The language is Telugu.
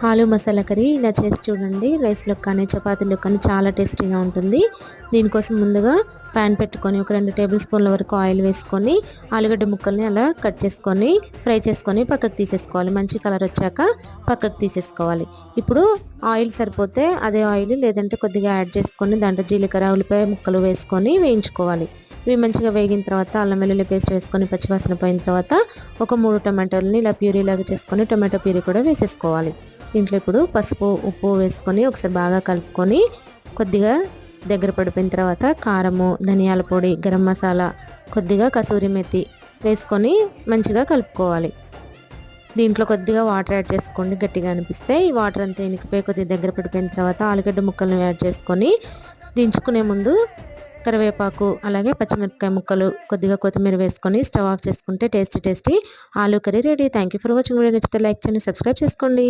ఆలు మసాలా కర్రీ ఇలా చేసి చూడండి. రైస్‌లోకి కానీ, చపాతీలోకి కానీ చాలా టేస్టీగా ఉంటుంది. దీనికోసం ముందుగా పాన్ పెట్టుకొని ఒక 2 టేబుల్ స్పూన్ల వరకు ఆయిల్ వేసుకొని, ఆలుగడ్డ ముక్కల్ని అలా కట్ చేసుకొని, ఫ్రై చేసుకొని పక్కకు తీసేసుకోవాలి. మంచి కలర్ వచ్చాక పక్కకు తీసేసుకోవాలి. ఇప్పుడు ఆయిల్ సరిపోతే అదే ఆయిల్ లేదంటే కొద్దిగా యాడ్ చేసుకొని దాంట్లో జీలకర్ర, ఉల్లిపాయ ముక్కలు వేసుకొని వేయించుకోవాలి. ఇవి మంచిగా వేగిన తర్వాత అల్లం వెల్లుల్లి పేస్ట్ వేసుకొని పచ్చివాసన పోయిన తర్వాత ఒక 3 టమాటాలని ఇలా ప్యూరీలాగా చేసుకొని టమాటో ప్యూరీ కూడా వేసేసుకోవాలి. దీంట్లో ఇప్పుడు పసుపు, ఉప్పు వేసుకొని ఒకసారి బాగా కలుపుకొని కొద్దిగా దగ్గర పడిపోయిన తర్వాత కారము, ధనియాల పొడి, గరం మసాలా, కొద్దిగా కసూరి మెతి వేసుకొని మంచిగా కలుపుకోవాలి. దీంట్లో కొద్దిగా వాటర్ యాడ్ చేసుకోండి గట్టిగా అనిపిస్తే. ఈ వాటర్ అంతా ఇనికిపోయి కొద్దిగా దగ్గర పడిపోయిన తర్వాత ఆలుగడ్డ ముక్కలను యాడ్ చేసుకొని దించుకునే ముందు కరివేపాకు అలాగే పచ్చిమిరపకాయ ముక్కలు కొద్దిగా కొత్తిమీర వేసుకొని స్టవ్ ఆఫ్ చేసుకుంటే tasty aloo curry ready. Thank you for watching. Video నచ్చితే లైక్ చేయండి, సబ్స్క్రైబ్ చేసుకోండి.